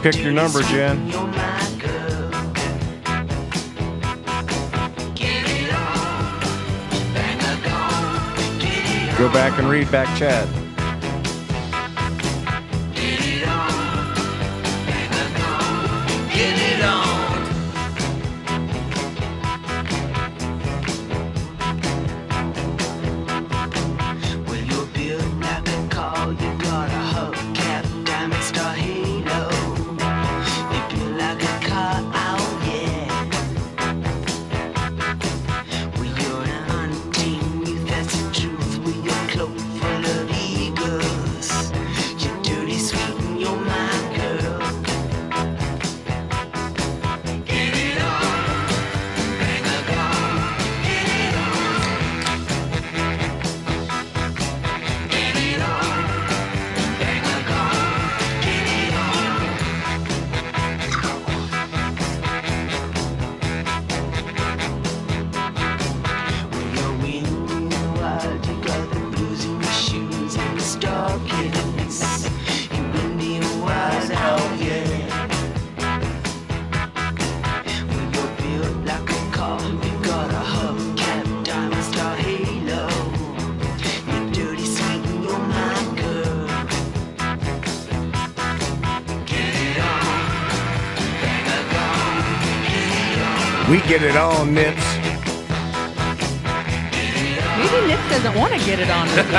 Pick your number, Jen. Go back and read back chat. We get it on, Nips. Maybe Nips doesn't want to get it on with you.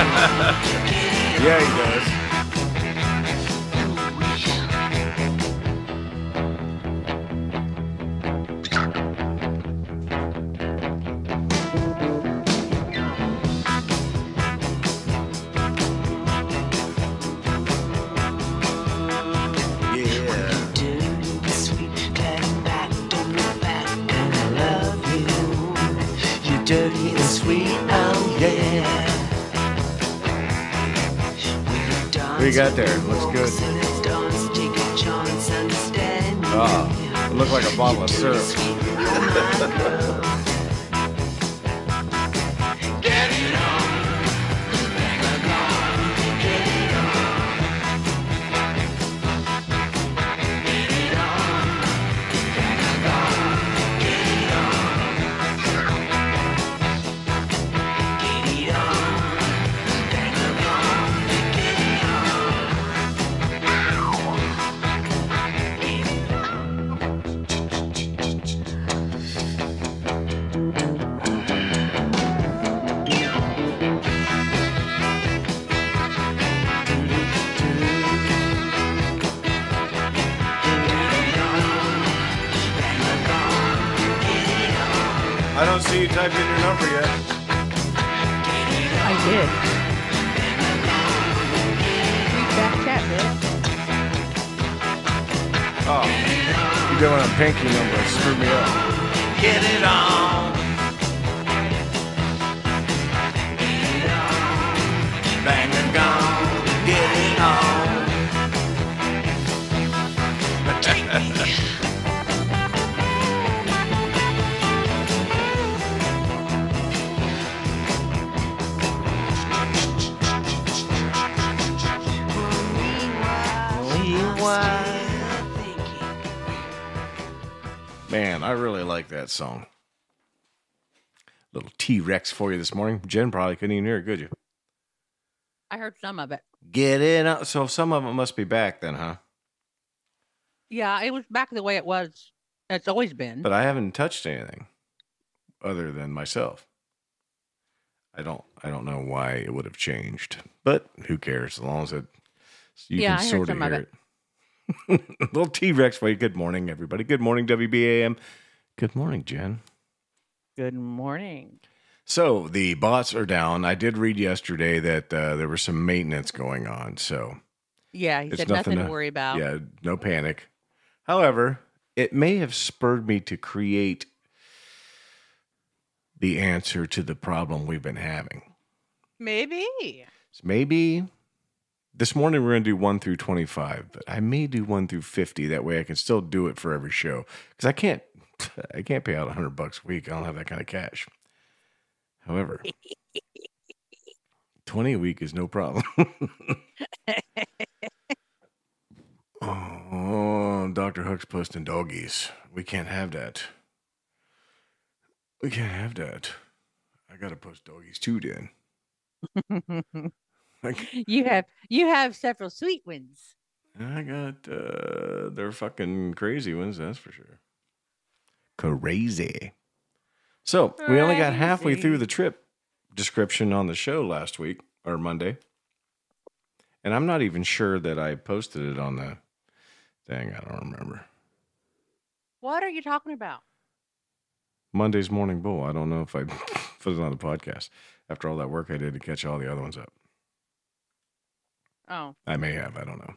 Yeah, he does. Dirty and sweet, oh yeah. What you got there? Looks good. Oh, it looked like a bottle of syrup. I don't see you type in your number yet. I did. Read back chat, Bill. Oh, you doing a pinky number? Screw me up. Get it on. Bang and gone. Get it on. Man, I really like that song. Little T-Rex for you this morning. Jen probably couldn't even hear it, could you? I heard some of it. Get in. So some of it must be back then, huh? Yeah, it was back the way it was. It's always been. But I haven't touched anything other than myself. I don't know why it would have changed, but who cares? As long as you can sort of hear it. Little T-Rex for you. Good morning, everybody. Good morning, WBAM. Good morning, Jen. Good morning. So the bots are down. I did read yesterday that there was some maintenance going on. So yeah, he said nothing to worry about. Yeah, no panic. However, it may have spurred me to create the answer to the problem we've been having. Maybe. This morning we're going to do 1 through 25, but I may do 1 through 50. That way I can still do it for every show. Because I can't pay out $100 a week. I don't have that kind of cash. However, 20 a week is no problem. Oh, Dr. Hook's posting doggies. We can't have that. We can't have that. I gotta post doggies too, then. You have several sweet ones. I got they're fucking crazy ones, that's for sure. Crazy. So we only got halfway through the trip description on the show last week or Monday. And I'm not even sure that I posted it on the thing. I don't remember. What are you talking about? Monday's Morning Bull. I don't know if I put it on the podcast after all that work I did to catch all the other ones up. Oh. I may have. I don't know.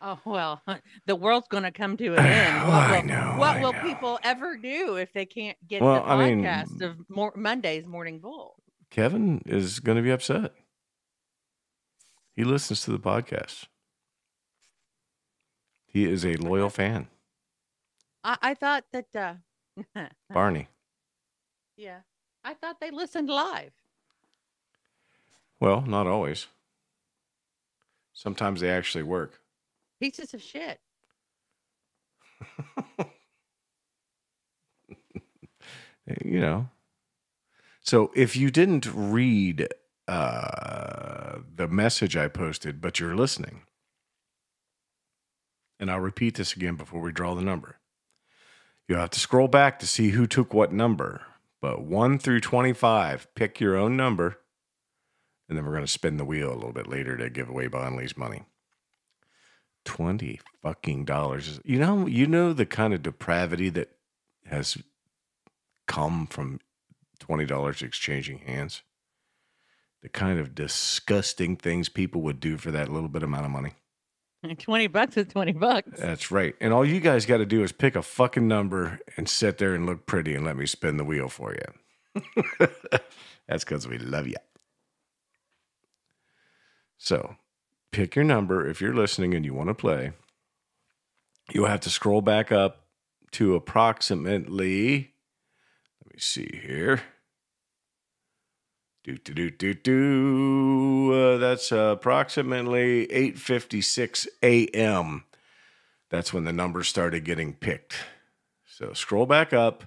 Oh, well, the world's going to come to an end. What will know. People ever do if they can't get the podcast of Monday's Morning Bull? Kevin is going to be upset. He listens to the podcast. He is a loyal fan. I thought that... Barney. Yeah. I thought they listened live. Well, not always. Sometimes they actually work. Pieces of shit. You know. So if you didn't read the message I posted, but you're listening, and I'll repeat this again before we draw the number. You'll have to scroll back to see who took what number. But 1 through 25, pick your own number. And then we're going to spin the wheel a little bit later to give away Bonley's money. $20 fucking dollars. You know the kind of depravity that has come from $20 exchanging hands? The kind of disgusting things people would do for that little bit amount of money. $20 is $20. That's right. And all you guys got to do is pick a fucking number and sit there and look pretty and let me spin the wheel for you. That's because we love you. So pick your number. If you're listening and you want to play, you'll have to scroll back up to approximately, let me see here. That's approximately 8:56 a.m. That's when the numbers started getting picked. So scroll back up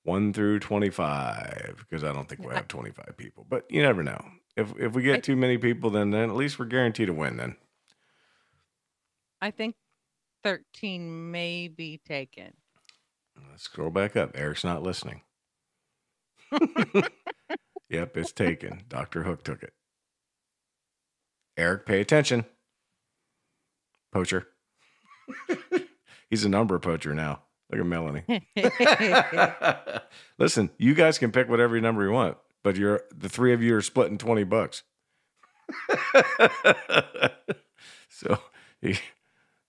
1 through 25, because I don't think we'll have 25 people. But you never know. If we get too many people, then at least we're guaranteed to win then. I think 13 may be taken. Let's scroll back up. Eric's not listening. Yep, it's taken. Dr. Hook took it. Eric, pay attention. Poacher. He's a number poacher now. Look at Melanie. Listen, you guys can pick whatever number you want, but the three of you are splitting $20. So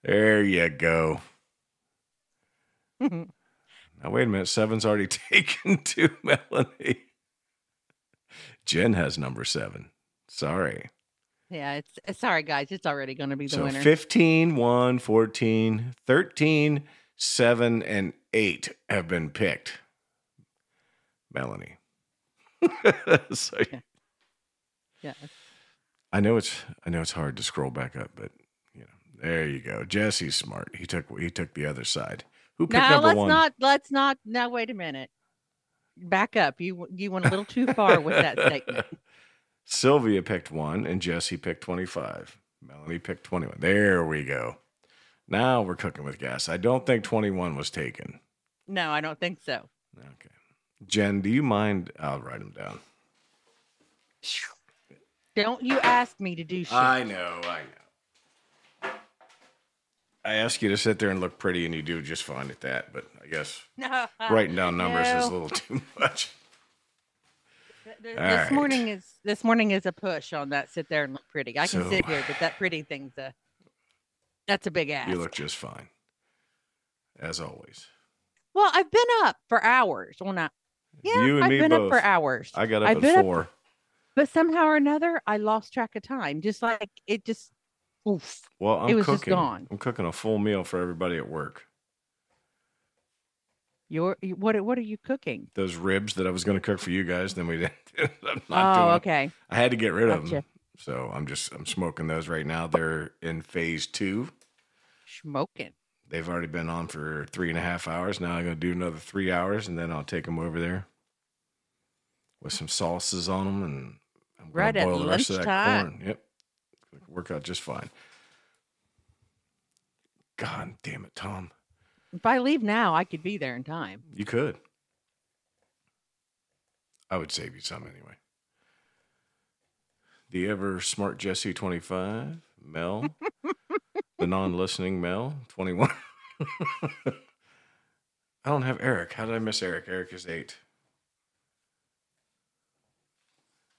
there you go. Now wait a minute. 7's already taken to Melanie. Jen has number 7. Sorry. Yeah, it's sorry, guys. It's already going to be the winner. 15, 1, 14, 13, 7, and 8 have been picked. Melanie. So, yeah. I know it's hard to scroll back up, but there you go. Jesse's smart. He took the other side. Who picked number 1? Let's not. Now wait a minute. Back up. You went a little too far with that statement. Sylvia picked 1 and Jesse picked 25. Melanie picked 21. There we go. Now we're cooking with gas. I don't think 21 was taken. No, I don't think so. Okay. Jen, do you mind? I'll write them down. Don't you ask me to do shit. I know. I ask you to sit there and look pretty, and you do just fine at that. But I guess writing down numbers is a little too much. This morning is a push on that. Sit there and look pretty. I can sit here, but that pretty thing's that's a big ask. You look just fine, as always. Well, I've been up for hours. Well, not. Yeah, you and I've me been both. Up for hours. I got up at 4. But somehow or another, I lost track of time. Just like it just. Oof. Well, it was just gone. I'm cooking a full meal for everybody at work. What are you cooking? Those ribs that I was going to cook for you guys, then we didn't. I'm not doing okay. I had to get rid of them, so I'm smoking those right now. They're in phase 2. Smoking. They've already been on for 3.5 hours. Now I'm going to do another 3 hours, and then I'll take them over there with some sauces on them, and I'm going to boil the rest of that corn. Yep. Work out just fine. God damn it, Tom. If I leave now, I could be there in time. You could. I would save you some anyway. The ever smart Jesse 25, Mel, the non-listening Mel 21. I don't have Eric. How did I miss Eric? Eric is 8.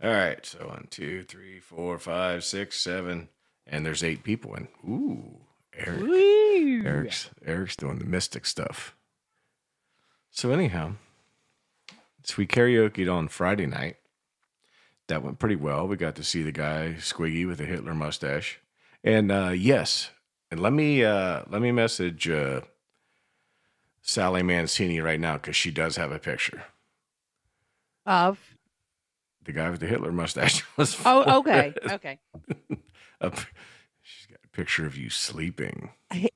All right, so 1, 2, 3, 4, 5, 6, 7, and there's 8 people in. Ooh, Eric. Woo. Eric's doing the mystic stuff. So anyhow, so we karaoke'd on Friday night. That went pretty well. We got to see the guy Squiggy with the Hitler mustache, and yes, and let me message Sally Mancini right now because she does have a picture of the guy with the Hitler mustache. Oh, okay. She's got a picture of you sleeping. I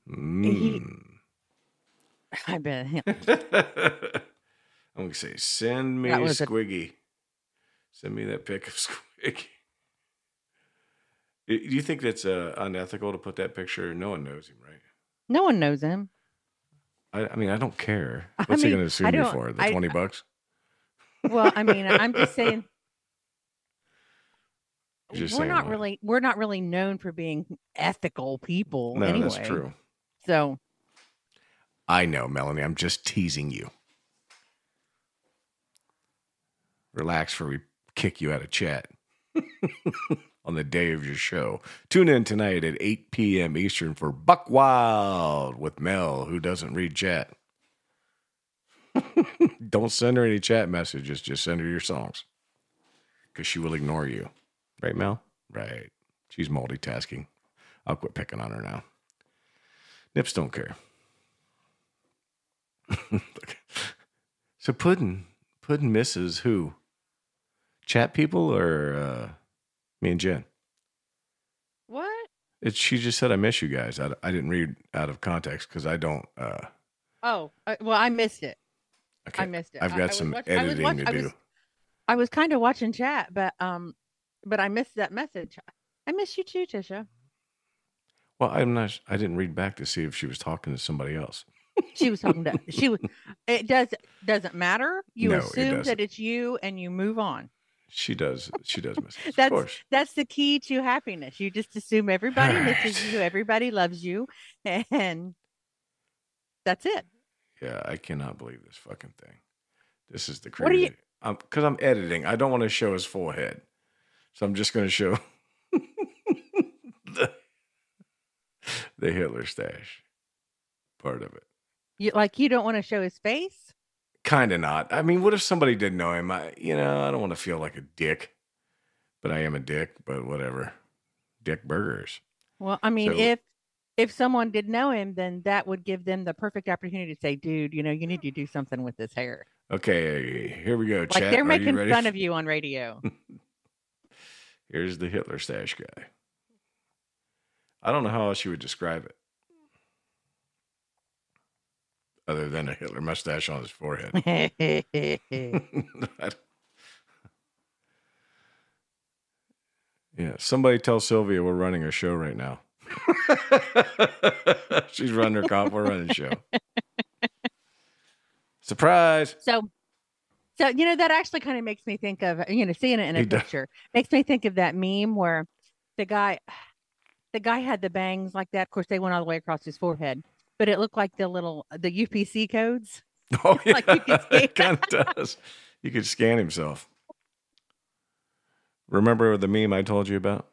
bet him. I'm gonna say, send me Squiggy. Send me that pic of Squiggy. Do you think that's unethical to put that picture? No one knows him, right? No one knows him. I mean, I don't care. What's he going to sue me for? The $20? Well, I mean, I'm just saying. We're not really known for being ethical people. No, anyway. That's true. So. I know, Melanie. I'm just teasing you. Relax before we kick you out of chat on the day of your show. Tune in tonight at 8 p.m. Eastern for Buck Wild with Mel, who doesn't read chat. Don't send her any chat messages. Just send her your songs because she will ignore you. Right, Mel? Right. She's multitasking. I'll quit picking on her now. Nips don't care. So Puddin misses who? Chat people or me and Jen? What? She just said, I miss you guys. I didn't read out of context because I don't. Well, I missed it. Okay. I missed it. I've got some editing to do. I was kind of watching chat, but I missed that message. I miss you too, Tisha. Well, I didn't read back to see if she was talking to somebody else. She was talking to. It doesn't matter. You assume that it's you, and you move on. She does miss us, of course. That's the key to happiness. You just assume everybody misses you, everybody loves you, and that's it. Yeah, I cannot believe this fucking thing. This is the crazy. Because I'm editing. I don't want to show his full head, so I'm just going to show the Hitler stash part of it. You don't want to show his face? Kind of not. I mean, what if somebody didn't know him? I don't want to feel like a dick, but I am a dick. But whatever, dick burgers. Well, I mean, if someone did know him, then that would give them the perfect opportunity to say, "Dude, you need to do something with this hair." Okay, here we go. Chat. Like they're making fun of you on radio. Here's the Hitler stash guy. I don't know how else you would describe it. Other than a Hitler mustache on his forehead. Yeah, somebody tell Sylvia we're running a show right now. She's running her comp. We're running a show. Surprise. So that actually kind of makes me think of seeing it in a picture. Makes me think of that meme where the guy had the bangs like that. Of course, they went all the way across his forehead. But it looked like the UPC codes. Oh, yeah. Like it kind of does. You could scan himself. Remember the meme I told you about?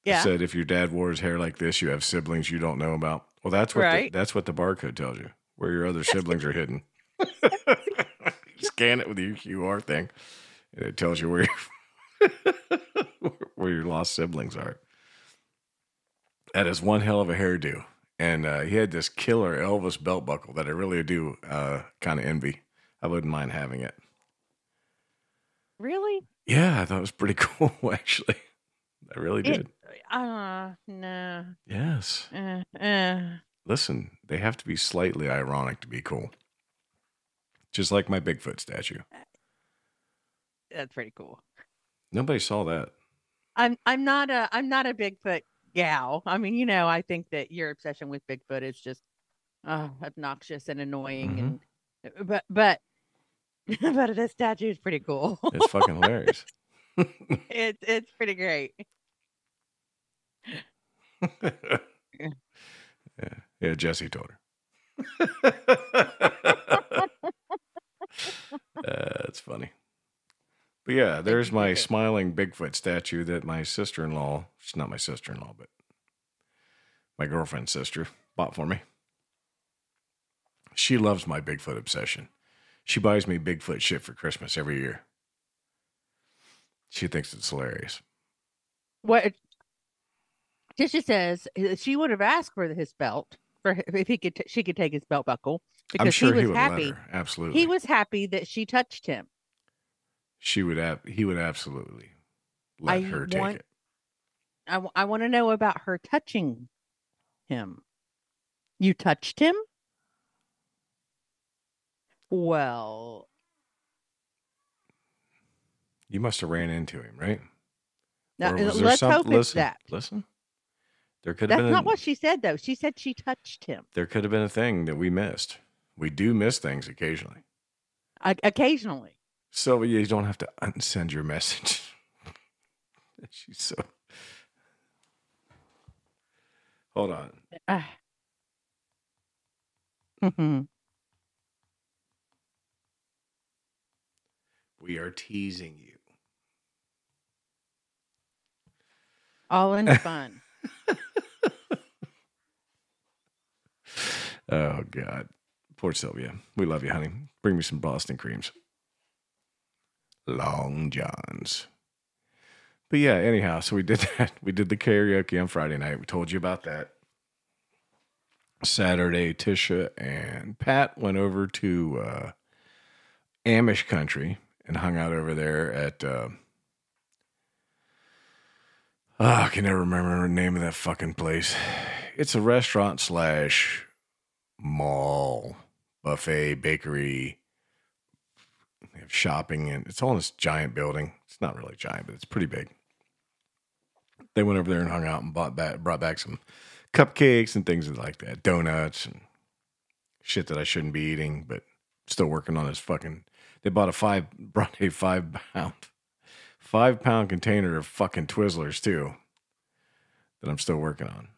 Yeah. It said, if your dad wore his hair like this, you have siblings you don't know about. Well, that's what that's what the barcode tells you, where your other siblings are hidden. You scan it with your QR thing, and it tells you where your lost siblings are. That is one hell of a hairdo. And he had this killer Elvis belt buckle that I really do kind of envy. I wouldn't mind having it. Really? Yeah, I thought it was pretty cool, actually. I really did. No. Yes. Look Listen, they have to be slightly ironic to be cool. Just like my Bigfoot statue. That's pretty cool. Nobody saw that. I'm not a Bigfoot gal. I mean, I think that your obsession with Bigfoot is just obnoxious and annoying, but but this statue is pretty cool. It's fucking hilarious. It's pretty great. Yeah, Jesse told her. That's funny. But yeah, there's my smiling Bigfoot statue that my sister-in-law, she's not my sister-in-law, but my girlfriend's sister, bought for me. She loves my Bigfoot obsession. She buys me Bigfoot shit for Christmas every year. She thinks it's hilarious. What Tisha says, she would have asked for his belt if she could take his belt buckle because I'm sure he was would happy. Let her. Absolutely, he was happy that she touched him. He would absolutely let her take it. I want to know about her touching him. You touched him? Well, you must have ran into him, right? Now, let's hope it's that. Listen, there could have been. That's not what she said, though. She said she touched him. There could have been a thing that we missed. We do miss things occasionally. Occasionally. So you don't have to unsend your message. She's so. Hold on. We are teasing you. All in fun. Oh, God. Poor Sylvia. We love you, honey. Bring me some Boston creams. Long Johns. But yeah, anyhow, so we did that. We did the karaoke on Friday night. We told you about that. Saturday, Tisha and Pat went over to Amish country and hung out over there at I can never remember the name of that fucking place. It's a restaurant / mall, buffet, bakery. They have shopping, and it's all in this giant building. It's not really giant, but it's pretty big. They went over there and hung out and brought back some cupcakes and things like that, donuts and shit that I shouldn't be eating, but still working on this fucking. They brought a 5-pound container of fucking Twizzlers too, that I'm still working on.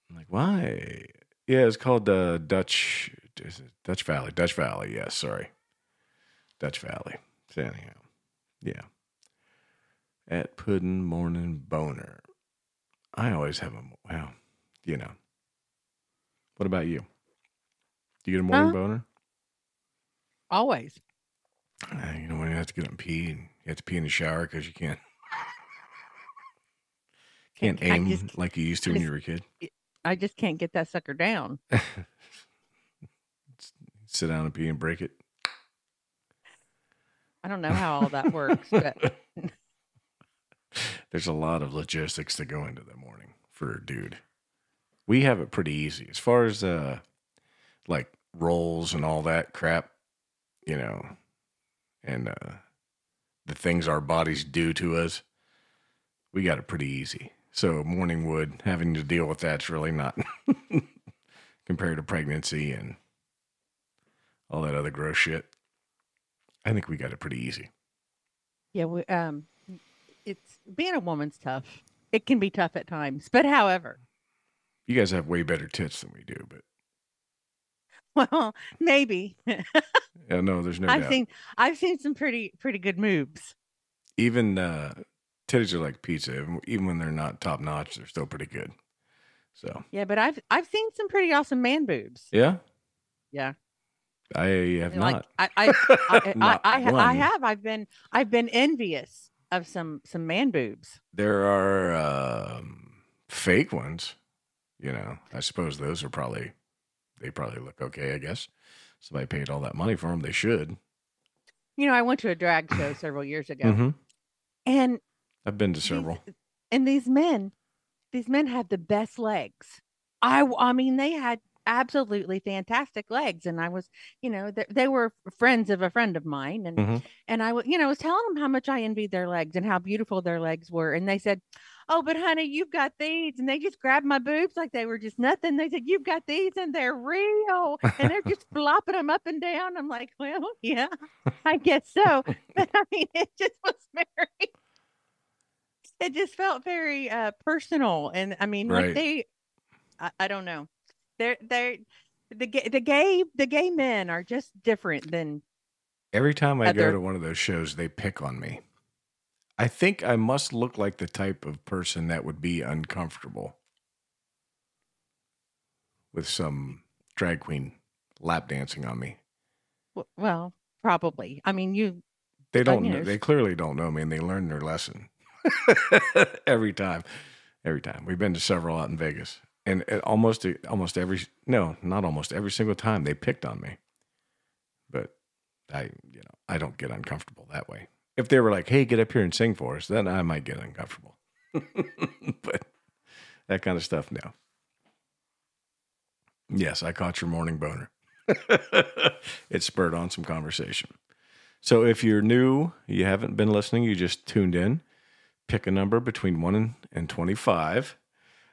I'm like, why? Yeah, it's called Dutch Valley. Dutch Valley, yes, sorry. Dutch Valley. So anyhow, yeah. At Puddin' Morning Boner. I always have wow, What about you? Do you get a morning boner? Always. When you have to get up and pee, and you have to pee in the shower because you can't aim like you used to when you were a kid. I just can't get that sucker down. Sit down and pee and break it. I don't know how all that works, but there's a lot of logistics that go into the morning for a dude. We have it pretty easy as far as like rolls and all that crap, and the things our bodies do to us. We got it pretty easy. So morning wood, having to deal with that's really not compared to pregnancy and all that other gross shit. I think we got it pretty easy. Yeah, it's being a woman's tough. It can be tough at times, but however, you guys have way better tits than we do, but well, maybe. Yeah, no, there's no doubt. I've seen some pretty good moves. Even titties are like pizza. Even when they're not top notch, they're still pretty good. So yeah, but I've seen some pretty awesome man boobs. Yeah. Yeah. I have not. I have. I've been envious of some man boobs. There are fake ones. I suppose those are they probably look okay. I guess somebody paid all that money for them. They should. I went to a drag show several years ago, and I've been to several. And these men have the best legs. I mean, they had absolutely fantastic legs, and I was, they were friends of a friend of mine, Mm-hmm. and I was telling them how much I envied their legs and how beautiful their legs were, and they said, "Oh, but honey, you've got these," and they just grabbed my boobs like they were just nothing. They said, "You've got these, and they're real," and they're just flopping them up and down. I'm like, well, yeah, I guess so, but I mean, it just was very. It just felt very personal, and I mean, like Right. I don't know. They're the gay men are just different than Every time I go other. to one of those shows, they pick on me. I think I must look like the type of person that would be uncomfortable with some drag queen lap dancing on me. Well, probably. I mean, They don't know, they clearly don't know me, and they learn their lesson. Every time. Every time. We've been to several out in Vegas. And almost every, no, not almost every single time they picked on me. But I don't get uncomfortable that way. If they were like, "Hey, get up here and sing for us," then I might get uncomfortable. But that kind of stuff, no. Yes, I caught your morning boner. It spurred on some conversation. So if you're new, you haven't been listening, you just tuned in, pick a number between 1 and 25.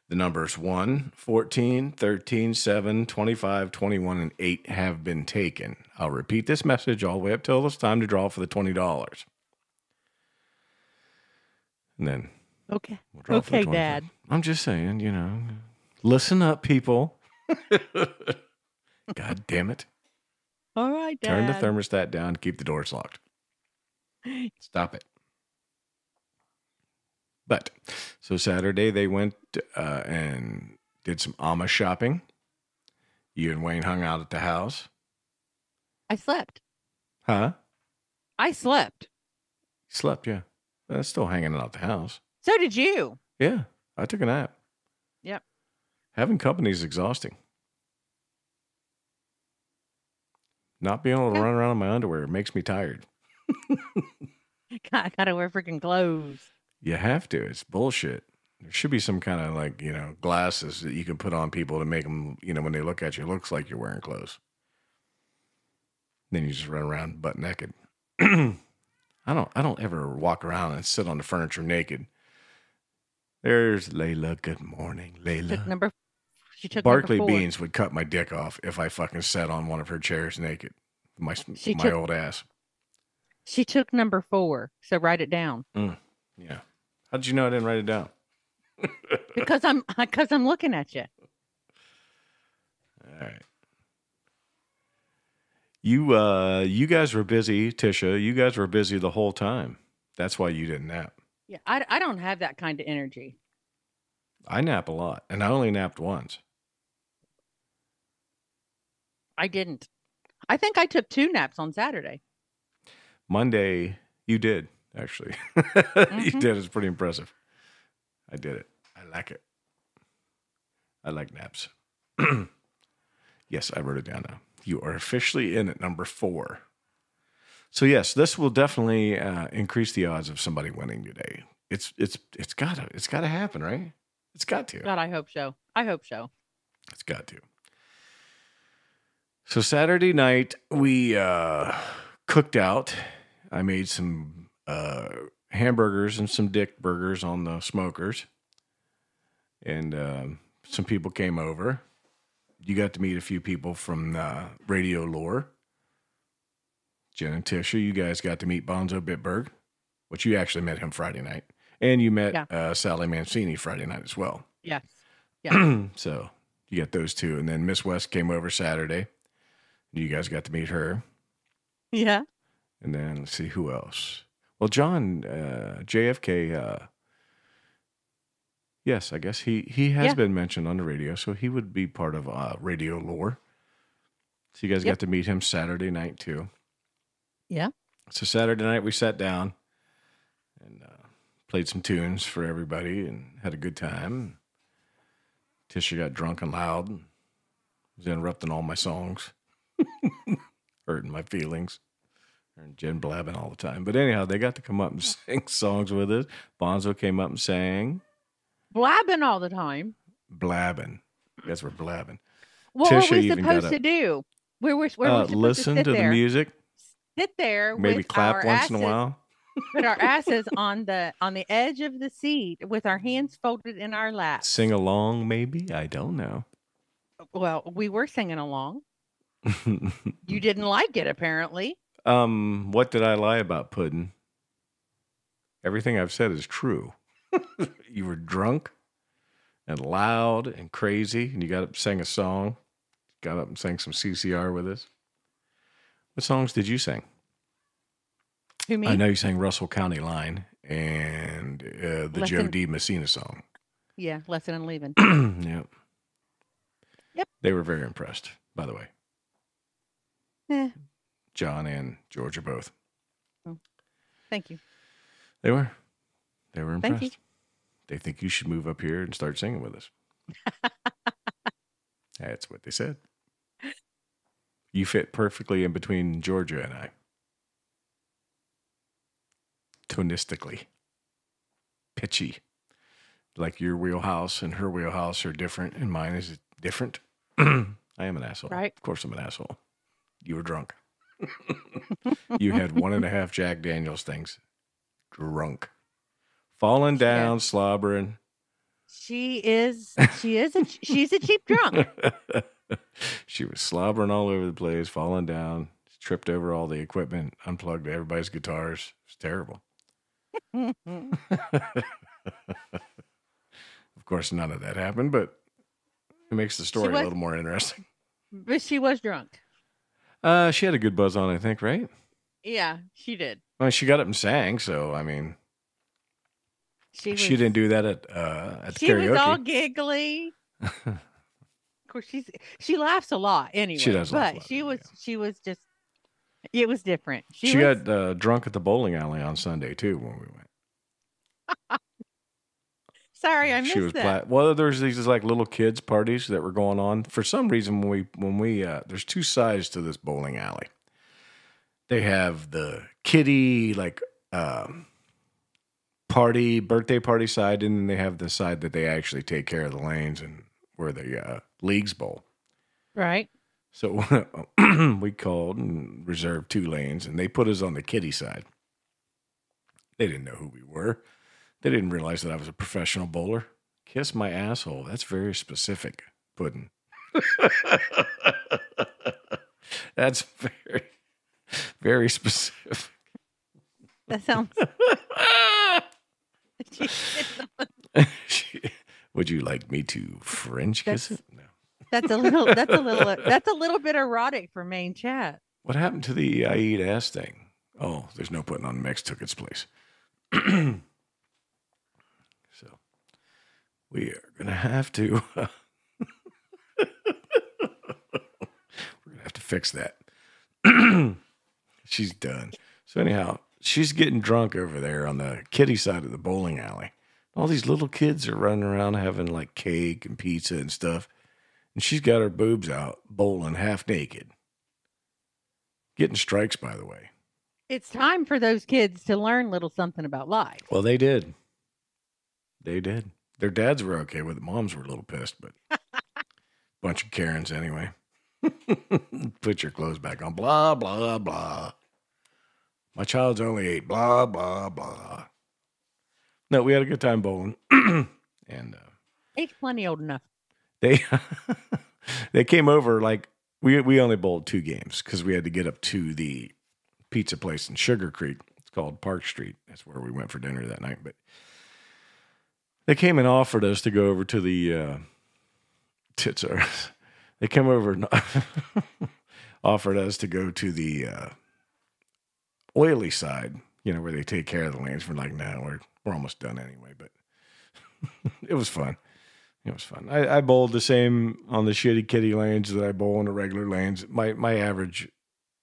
The numbers 1, 14, 13, 7, 25, 21, and 8 have been taken. I'll repeat this message all the way up till it's time to draw for the $20. And then Okay. we'll draw for the 25. Dad. I'm just saying, listen up, people. God damn it. All right, Dad. Turn the thermostat down, keep the doors locked. Stop it. But, so Saturday they went and did some Amish shopping. You and Wayne hung out at the house. I slept. Huh? I slept. Slept, yeah. That's still hanging out at the house. So did you. Yeah, I took a nap. Yep. Having company is exhausting. Not being able to run around in my underwear makes me tired. I gotta wear freaking clothes. You have to. It's bullshit. There should be some kind of glasses that you can put on people to make them, when they look at you, it looks like you're wearing clothes. Then you just run around butt naked. I don't ever walk around and sit on the furniture naked. There's Layla. Good morning, Layla. She took Barkley number 4. Beans would cut my dick off if I fucking sat on one of her chairs naked. My old ass. She took number 4, so write it down. Yeah. How did you know I didn't write it down? because I'm looking at you. All right. You guys were busy, Tisha. You guys were busy the whole time. That's why you didn't nap. Yeah, I don't have that kind of energy. I nap a lot, and I only napped once. I didn't. I think I took 2 naps on Saturday. Monday, you did, actually. You did. It's pretty impressive. I did it. I like it. I like naps. Yes, I wrote it down now. You are officially in at number 4. So yes, this will definitely increase the odds of somebody winning today. It's gotta happen, right? It's got to. God, I hope so. It's got to. So Saturday night we cooked out. I made some hamburgers and some dick burgers on the smokers, and some people came over. You got to meet a few people from Radio Lore. Jen and Tisha, you guys got to meet Bonzo Bitburg, which you actually met him Friday night. And you met Sally Mancini Friday night as well. Yes. Yeah. So you got those two. And then Miss West came over Saturday. You guys got to meet her. Yeah. And then let's see who else. Well, John, JFK, yes, I guess he has been mentioned on the radio, so he would be part of Radio Lore. So you guys got to meet him Saturday night too. Yeah. So Saturday night we sat down and played some tunes for everybody and had a good time. Tisha got drunk and loud and was interrupting all my songs, hurting my feelings. And Jen blabbing all the time. But anyhow, they got to come up and sing songs with us. Bonzo came up and sang. Blabbing all the time. Blabbing. guess we're blabbing. What were we supposed to do? Where we're supposed listen to sit to there, the music. Sit there, maybe with clap our once asses, in a while. put our asses on the edge of the seat with our hands folded in our laps. Sing along, maybe. I don't know. Well, we were singing along. You didn't like it, apparently. What did I lie about, Puddin'? Everything I've said is true. You were drunk and loud and crazy, and you got up and sang a song. Got up and sang some CCR with us. What songs did you sing? Who, me? I know you sang Russell County Line and the Joe D. Messina song. Yeah, Lesson in Leaving. Yep. Yep. They were very impressed, by the way. Eh. John and Georgia both. Oh, thank you. They were impressed. Thank you. They think you should move up here and start singing with us. That's what they said. You fit perfectly in between Georgia and I. Tonistically. Pitchy. Like your wheelhouse and her wheelhouse are different, and mine is different. I am an asshole. Right. Of course I'm an asshole. You were drunk. You had 1.5 Jack Daniels things. Drunk. Falling down, slobbering. She's a cheap drunk. She was slobbering all over the place, falling down, tripped over all the equipment, unplugged everybody's guitars. It was terrible. Of course, none of that happened, but it makes the story a little more interesting. But she was drunk. She had a good buzz on, I think, right? Yeah, she did. Well, she got up and sang, so I mean, she didn't do that at the karaoke. She was all giggly. Of course, she laughs a lot anyway. She does laugh a but lot, she was just, it was different. She got drunk at the bowling alley on Sunday too when we went. Sorry, I missed that. Well, there's these like little kids parties that were going on for some reason. When we there's two sides to this bowling alley. They have the kiddie like birthday party side, and then they have the side that they actually take care of the lanes and where the leagues bowl. Right. So we called and reserved 2 lanes, and they put us on the kiddie side. They didn't know who we were. They didn't realize that I was a professional bowler. Kiss my asshole. That's very specific, Puddin'. That's very, very specific. That sounds. Would you like me to French kiss it? No. That's a little bit erotic for main chat. What happened to the I eat ass thing? Oh, there's no putting on mix took its place. So we are gonna have to we're gonna have to fix that. She's done. So anyhow, she's getting drunk over there on the kiddie side of the bowling alley. All these little kids are running around having like cake and pizza and stuff. And she's got her boobs out, bowling half naked. Getting strikes, by the way. It's time for those kids to learn a little something about life. Well, they did. They did. Their dads were okay with it. Moms were a little pissed, but bunch of Karens anyway. Put your clothes back on. Blah, blah, blah. My child's only 8. Blah, blah, blah. No, we had a good time bowling. And 8's plenty old enough. They came over like we only bowled 2 games because we had to get up to the pizza place in Sugar Creek. It's called Park Street. That's where we went for dinner that night. But they came and offered us to go over to the They came over and offered us to go to the oily side, where they take care of the lanes. We're like, no, we're almost done anyway. But it was fun. It was fun. I bowled the same on the shitty kiddie lanes that I bowl on the regular lanes. My average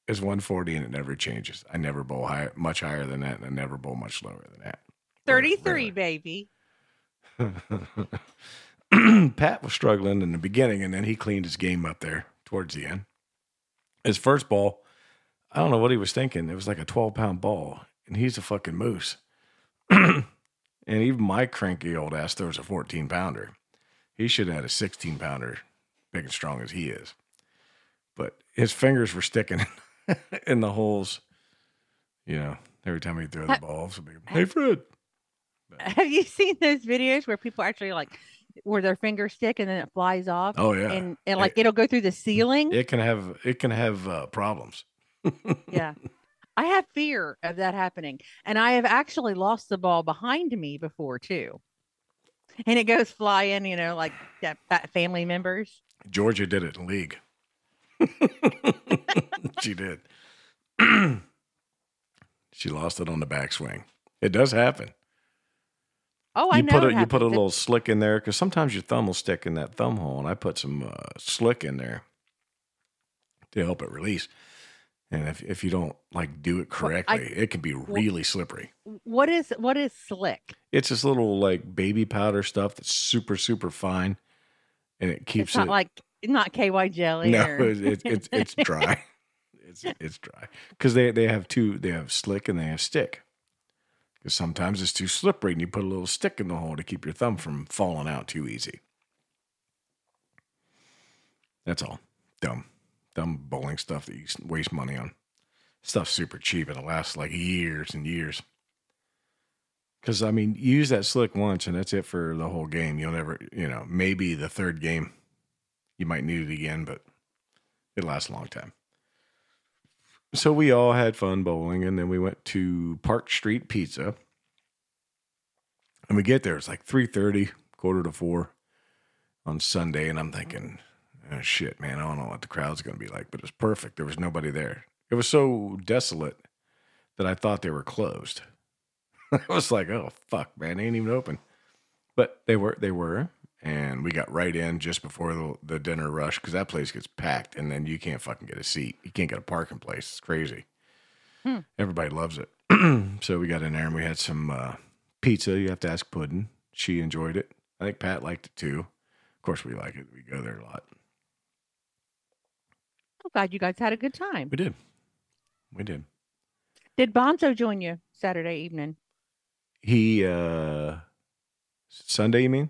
is 140 and it never changes. I never bowl much higher than that, and I never bowl much lower than that. 33, baby. Pat was struggling in the beginning, and then he cleaned his game up there towards the end. His first ball, I don't know what he was thinking. It was like a 12-pound ball, and he's a fucking moose. And even my cranky old ass throws a 14-pounder. He should have had a 16-pounder big and strong as he is. But his fingers were sticking in the holes, every time he'd throw the ball. So hey, Fred. Have you seen those videos where people actually where their fingers stick and then it flies off? Oh yeah. And it'll go through the ceiling. It can have problems. Yeah. I have fear of that happening. And I have actually lost the ball behind me before too. And it goes flying, like that family members. Georgia did it in league. She did. She lost it on the backswing. It does happen. Oh, I know. You put a little slick in there because sometimes your thumb will stick in that thumb hole, and I put some slick in there to help it release. And if you don't do it correctly, it can be really slippery. What is slick? It's this little baby powder stuff that's super, super fine, and it keeps it's not KY jelly. No, it's dry. It's dry because they have slick and they have stick. Because sometimes it's too slippery and you put a little stick in the hole to keep your thumb from falling out too easy. That's all. Dumb bowling stuff that you waste money on. Stuff's super cheap and it lasts years and years. Because, you use that slick once and that's it for the whole game. You'll never, maybe the third game you might need it again, but it lasts a long time. So we all had fun bowling, and then we went to Park Street Pizza. And we get there, it's 3:30, 3:45 on Sunday, and I'm thinking, oh shit, man, I don't know what the crowd's going to be like, but it was perfect. There was nobody there. It was so desolate that I thought they were closed. I was like, oh fuck, man, they ain't even open. But they were. And we got right in just before the dinner rush because that place gets packed and then you can't fucking get a seat. You can't get a parking place. It's crazy. Everybody loves it. So we got in there and we had some pizza. You have to ask Puddin'. She enjoyed it. I think Pat liked it too. Of course we like it. We go there a lot. I'm glad you guys had a good time. We did. Did Bonzo join you Saturday evening? He, Sunday you mean?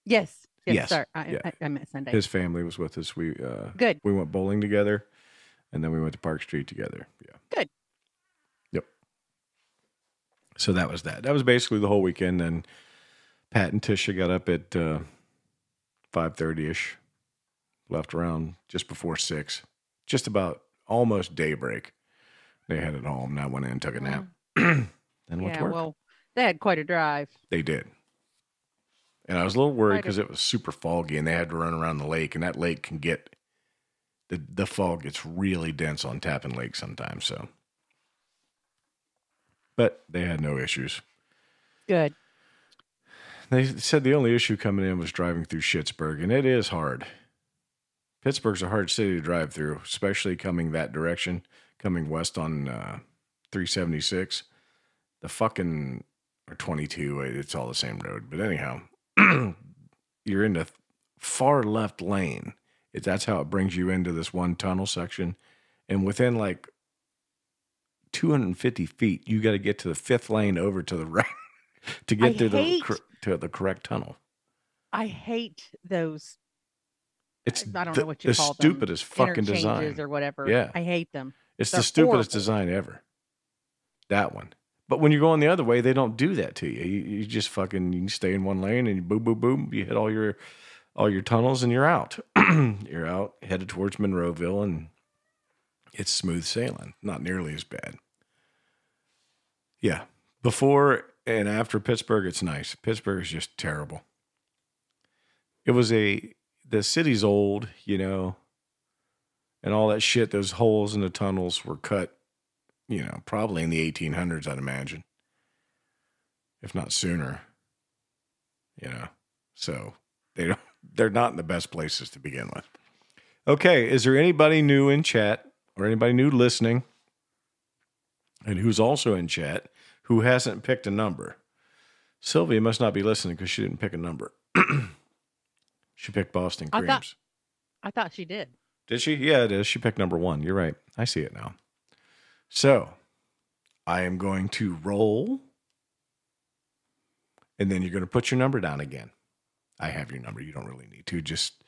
Yes. Yes. Sorry. I meant Sunday. His family was with us. We good. We went bowling together, and then we went to Park Street together. Yeah. Good. Yep. So that was that. That was basically the whole weekend. And Pat and Tisha got up at 5:30ish, left around just before 6, just about almost daybreak. They headed home. And I went in and took a nap. Then went to work. Well, they had quite a drive. They did. And I was a little worried because it was super foggy and they had to run around the lake. And that lake can get, the fog gets really dense on Tappan Lake sometimes. So, but they had no issues. Good. They said the only issue coming in was driving through Schittsburg. And it is hard. Pittsburgh's a hard city to drive through, especially coming that direction, coming west on 376. The fucking, or 22, it's all the same road. But anyhow, you're in the far left lane. That's how it brings you into this one tunnel section. And within 250 feet, you got to get to the fifth lane over to the right to get to the correct tunnel. I hate those. It's I don't know what you call them. The stupidest fucking design. Or whatever. Yeah. I hate them. They're the stupidest design ever. That one. But when you're going the other way, they don't do that to you. You just fucking, you stay in one lane and you boom, boom, boom. You hit all your tunnels and you're out. You're out, headed towards Monroeville, and it's smooth sailing. Not nearly as bad. Yeah. Before and after Pittsburgh, it's nice. Pittsburgh is just terrible. The city's old, and all that shit. Those holes in the tunnels were cut, probably in the 1800s, I'd imagine. If not sooner. So they're not in the best places to begin with. Okay, is there anybody new in chat or anybody new listening and who's also in chat who hasn't picked a number? Sylvia must not be listening because she didn't pick a number. She picked Boston Creams. I thought she did. Did she? Yeah, it is. She picked number 1. You're right. I see it now. So, I am going to roll, and then you're going to put your number down again. I have your number. You don't really need to. Just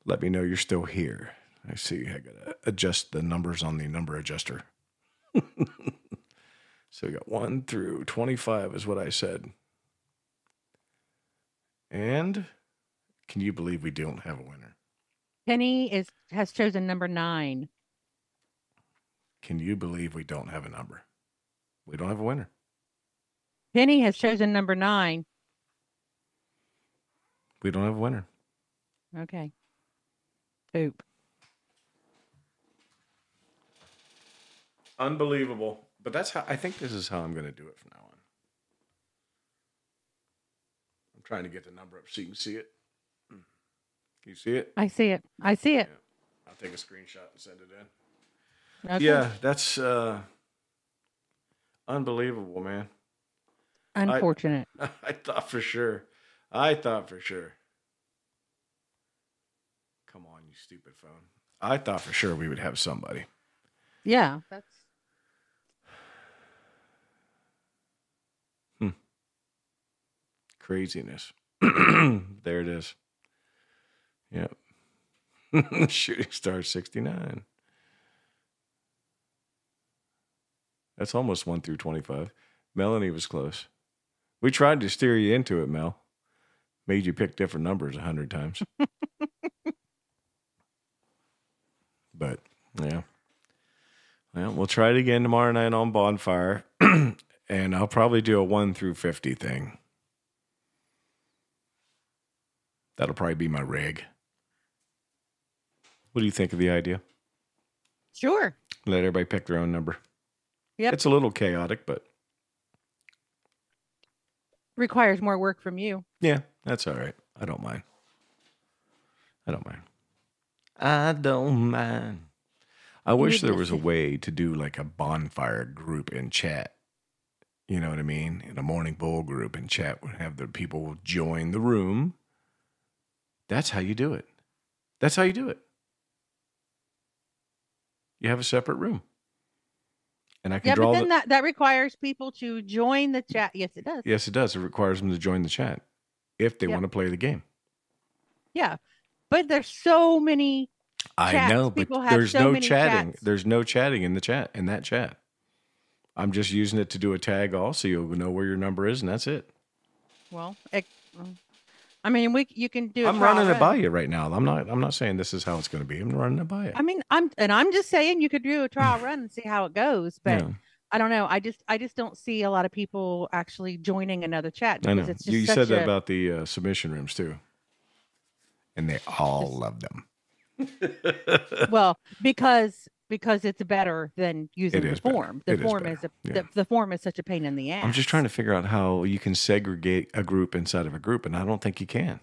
Let me know you're still here. I see. I got to adjust the numbers on the number adjuster. So we got 1 through 25 is what I said. And can you believe we don't have a winner? Penny has chosen number 9. Can you believe we don't have a number? We don't have a winner. Penny has chosen number 9. We don't have a winner. Okay. Poop. Unbelievable. But that's how I think this is how I'm going to do it from now on. I'm trying to get the number up so you can see it. Can you see it? I see it. I see it. Yeah. I'll take a screenshot and send it in. Okay. Yeah, that's unbelievable, man. Unfortunate. I thought for sure. Come on, you stupid phone. I thought for sure we would have somebody. Yeah, that's. Craziness. There it is. Yep. Shooting Star 69. That's almost 1 through 25. Melanie was close. We tried to steer you into it, Mel. Made you pick different numbers 100 times. But, yeah. Well, we'll try it again tomorrow night on Bonfire. And I'll probably do a 1 through 50 thing. That'll probably be my rig. What do you think of the idea? Sure. Let everybody pick their own number. Yep. It's a little chaotic, but requires more work from you. Yeah, that's all right. I don't mind. I wish there was a way to do like a bonfire group in chat. You know what I mean? In a morning bowl group in chat, would have the people join the room. That's how you do it. You have a separate room. And I can draw. But then that requires people to join the chat. Yes, it does. Yes, it does. It requires them to join the chat if they want to play the game. Yeah, but there's so many. I know, but there's no chatting. Chats. There's no chatting in that chat. I'm just using it to do a tag all, so you'll know where your number is, and that's it. Well, I mean, you can do. I'm running it by you right now. I'm not saying this is how it's going to be. I'm running it by you. I mean, I'm just saying you could do a trial run and see how it goes. But I don't know. I just don't see a lot of people actually joining another chat. I know. It's just you said that about the submission rooms too, and they all love them. Well, because it's better than using the form. The form is such a pain in the ass. I'm just trying to figure out how you can segregate a group inside of a group, and I don't think you can.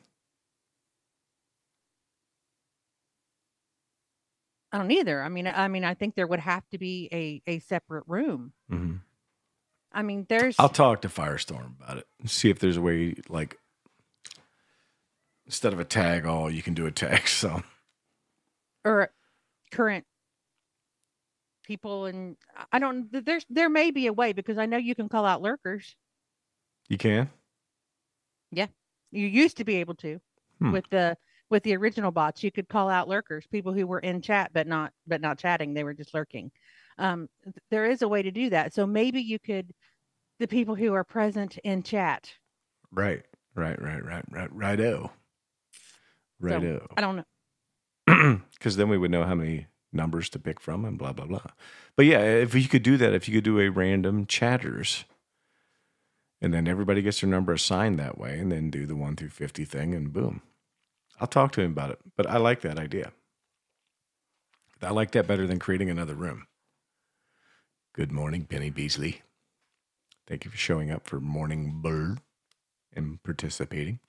I don't either. I mean, I think there would have to be a separate room. Mm-hmm. I mean, I'll talk to Firestorm about it and see if there's a way, like, instead of a tag all, you can do a tag some. Or current people, and there may be a way, because I know you can call out lurkers. You can? Yeah, you used to be able to with the original bots. You could call out lurkers, people who were in chat but not chatting. They were just lurking. There is a way to do that. So maybe you could, the people who are present in chat. Right. Righto. So, I don't know. Because then we would know how many numbers to pick from and blah, blah, blah. But yeah, if you could do that, if you could do a random chatters, and then everybody gets their number assigned that way, and then do the 1 through 50 thing, and boom. I'll talk to him about it. But I like that idea. I like that better than creating another room. Good morning, Penny Beasley. Thank you for showing up for Morning Bull and participating.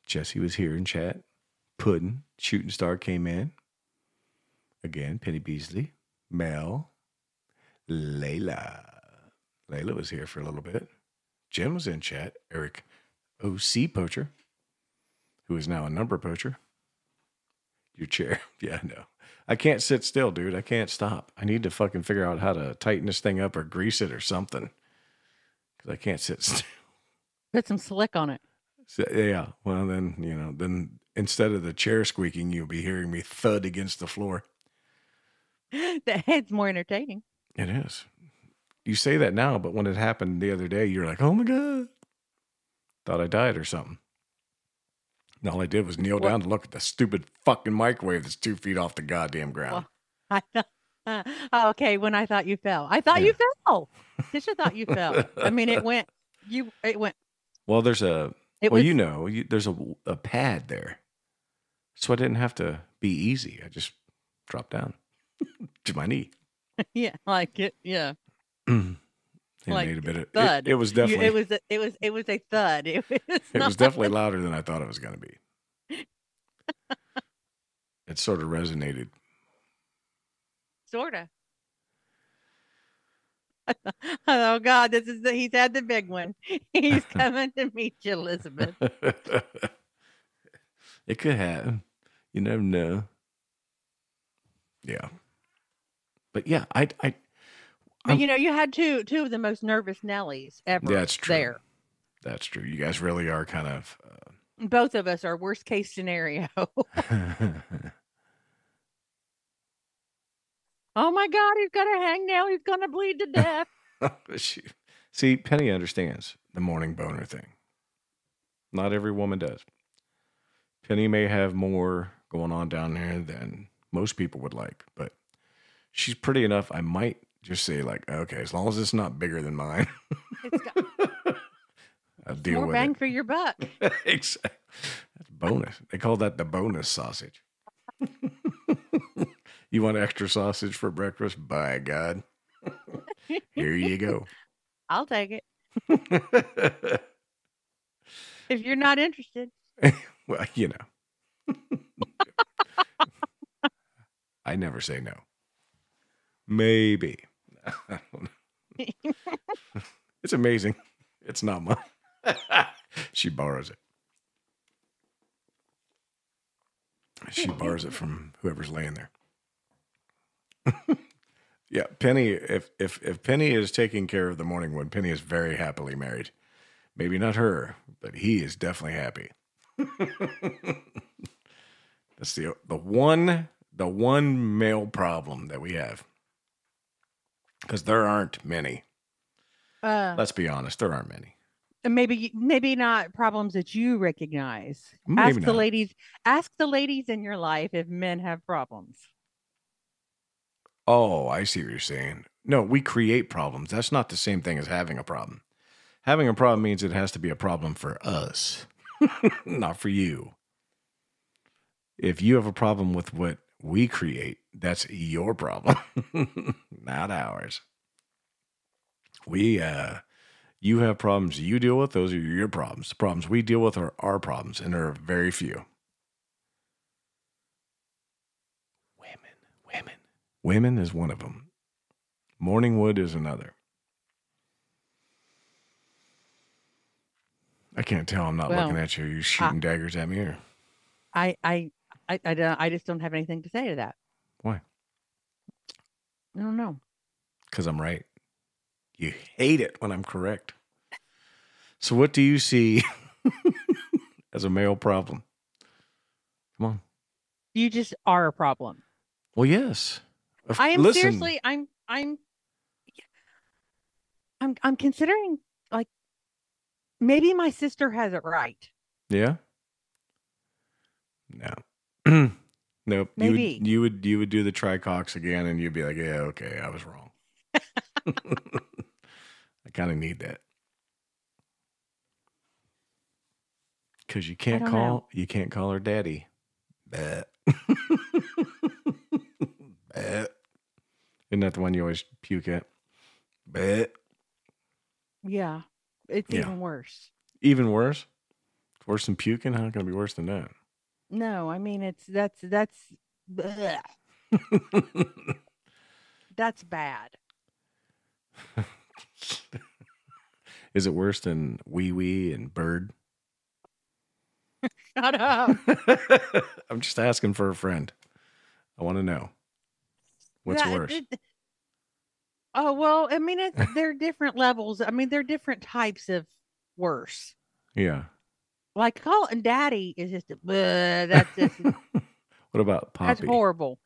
Jesse was here in chat. Puddin', Shooting Star came in. Again, Penny Beasley, Mel, Layla. Layla was here for a little bit. Jim was in chat. Eric O.C. Poacher, who is now a number poacher. Your chair. Yeah, I know. I can't sit still, dude. I can't stop. I need to fucking figure out how to tighten this thing up or grease it or something. Because I can't sit still. Put some slick on it. So, yeah. Well, then instead of the chair squeaking, you'll be hearing me thud against the floor. It's more entertaining. It is. You say that now, but when it happened the other day, you're like, oh my God. Thought I died or something. And all I did was kneel down to look at the stupid fucking microwave that's 2 feet off the goddamn ground. Well, okay, when I thought you fell. I thought you fell. Tisha thought you fell. I mean, it went. Well, there's there's a pad there. So I didn't have to be easy. I just dropped down to my knee. Yeah, like it. Yeah. It like made a bit of thud. It was definitely. It was a thud. It was definitely louder than I thought it was going to be. It sort of resonated. Sorta. Oh God, he's had the big one. He's coming to meet you, Elizabeth. It could happen. You never know. Yeah. But yeah, But you had two of the most nervous Nellies ever. That's true. There. That's true. You guys really are kind of. Both of us are worst case scenario. Oh my God, he's got to hang now. He's going to bleed to death. See, Penny understands the morning boner thing. Not every woman does. Penny may have more going on down there than most people would like, but she's pretty enough. I might just say like, okay, as long as it's not bigger than mine, I'll deal with it. More bang for your buck. Exactly. That's bonus. They call that the bonus sausage. You want extra sausage for breakfast? By God. Here you go. I'll take it. If you're not interested. Well, I never say no. Maybe. It's amazing. It's not mine. She borrows it. She borrows it from whoever's laying there. Yeah, Penny. If Penny is taking care of the morning one, Penny is very happily married. Maybe not her, but he is definitely happy. That's the one male problem that we have, because there aren't many. Let's be honest, there aren't many. Maybe not problems that you recognize. Maybe ask not. Ask the ladies in your life if men have problems. Oh, I see what you're saying. No, we create problems. That's not the same thing as having a problem. Having a problem means it has to be a problem for us, not for you. If you have a problem with what we create, that's your problem, not ours. You have problems you deal with, those are your problems. The problems we deal with are our problems, and there are very few. Women is one of them. Morningwood is another. I can't tell. I'm not looking at you. You're shooting daggers at me here. I just don't have anything to say to that. Why? I don't know. Because I'm right. You hate it when I'm correct. So what do you see as a male problem? Come on. You just are a problem. Well, yes. I am seriously. I'm considering, like, maybe my sister has it right. Yeah. No. Nope. Maybe you would do the tricox again, and you'd be like, yeah, okay, I was wrong. I kind of need that, because you can't call her daddy. Bah. Bah. Isn't that the one you always puke at? Bah. Yeah, it's even worse. Even worse? Worse than puking? How can it be worse than that? No, I mean that's that's bad. Is it worse than wee wee and bird? Shut up. I'm just asking for a friend. I want to know. What's worse? Oh, well, I mean, they're different levels. I mean, they're different types of worse. Yeah. Like calling daddy is just that's just What about that's Poppy? horrible.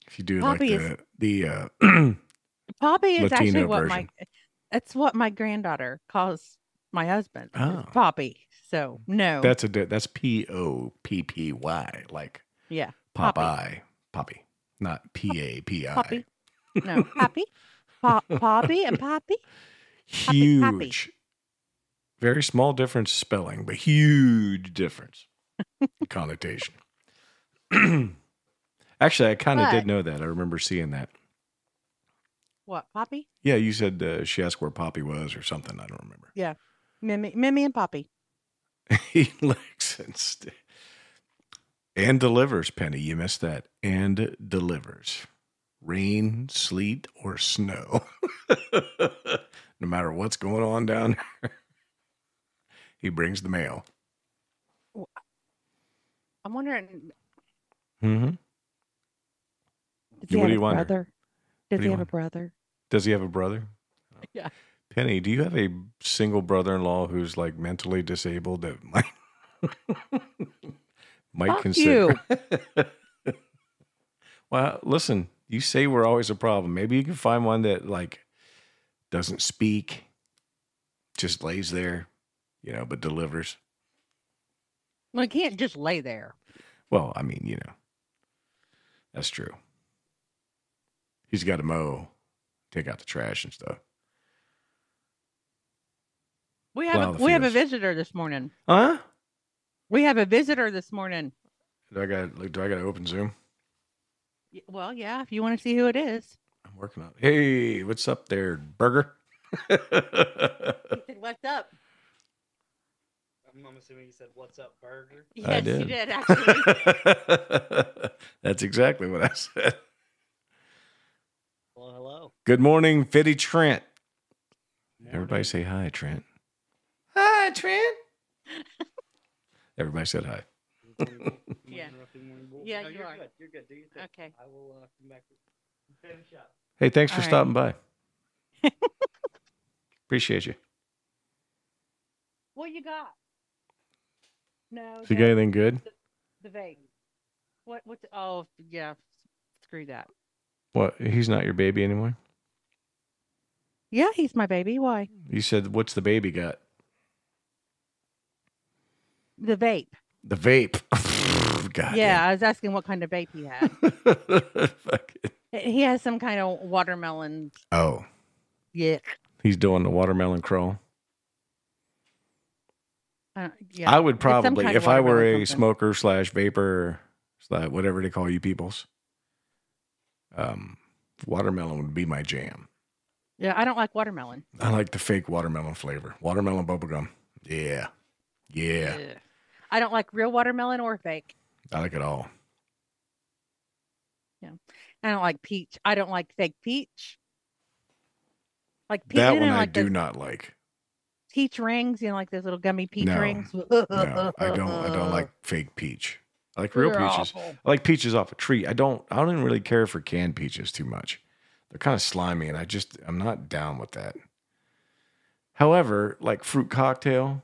If you do Poppy like the Poppy is actually Latino what version. that's what my granddaughter calls my husband. Is Oh, Poppy. So no. that's Poppy, like Yeah. Popeye, Poppy, not Papi. Poppy. No. Poppy. Poppy and Poppy. Huge, very small difference spelling, but huge difference connotation. Actually, I kind of did know that. I remember seeing that. What, Poppy? Yeah, you said she asked where Poppy was or something. I don't remember. Yeah. Mimi and Poppy. He licks and delivers, Penny. You missed that. And delivers. Rain, sleet, or snow. No matter what's going on down there, he brings the mail. I'm wondering. Mm-hmm. Does he have a brother? Does he have a brother? Does he have a brother? Yeah. Penny, do you have a single brother-in-law who's like mentally disabled that might consider? You. Well, listen, you say we're always a problem. Maybe you can find one that like doesn't speak, just lays there, but delivers. Well, he can't just lay there. Well, I mean, that's true. He's got to mow, take out the trash and stuff. We have a visitor this morning. Huh? We have a visitor this morning. Do I got to open Zoom? Well, yeah, if you want to see who it is. I'm working on it. Hey, what's up there, Burger? He said, "What's up?" I'm assuming you said, "What's up, Burger?" Yes, I did. You did, actually. That's exactly what I said. Well, hello. Good morning, Fitty Trent. Morning. Everybody say hi, Trent. Hi, Trent. Everybody said hi. Yeah. Yeah, no, you're good. You're good. Do your thing. Okay. I will come back and finish up. Hey, thanks for stopping by. Appreciate you. What you got? No. You got anything good? The vape. What's oh yeah. Screw that. What? He's not your baby anymore? Yeah, he's my baby. Why? You said, what's the baby got? The vape. The vape. God yeah, damn. I was asking what kind of vape he had. Fuck it. He has some kind of watermelon. Oh. Yeah. He's doing the watermelon crawl. Yeah. I would probably, if I were a smoker / vapor / whatever they call you peoples, watermelon would be my jam. Yeah, I don't like watermelon. I like the fake watermelon flavor. Watermelon bubblegum. Yeah. Yeah. Ugh. I don't like real watermelon or fake. I like it all. Yeah. I don't like peach. I don't like fake peach. Like peach. That one I do not like. Peach rings, like those little gummy peach rings. No, I don't like fake peach. I like real peaches. Awful. I like peaches off a tree. I don't even really care for canned peaches too much. They're kind of slimy, and I'm not down with that. However, like fruit cocktail,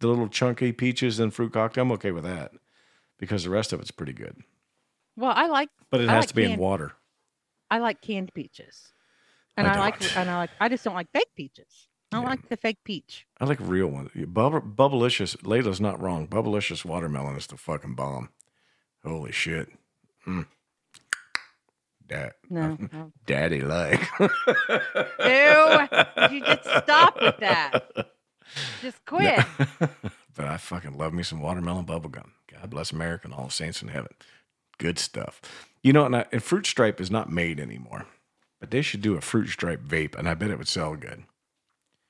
the little chunky peaches in fruit cocktail, I'm okay with that because the rest of it's pretty good. Well, but it has to be in water. I like canned peaches, and I just don't like fake peaches. I don't like the fake peach. I like real ones. Bubblicious. Layla's not wrong. Bubblicious watermelon is the fucking bomb. Holy shit. No. Daddy like. Ew. You just stop with that. Just quit. But I fucking love me some watermelon bubblegum. God bless America and all the saints in heaven. Good stuff. And Fruit Stripe is not made anymore. But they should do a Fruit Stripe vape, and I bet it would sell good.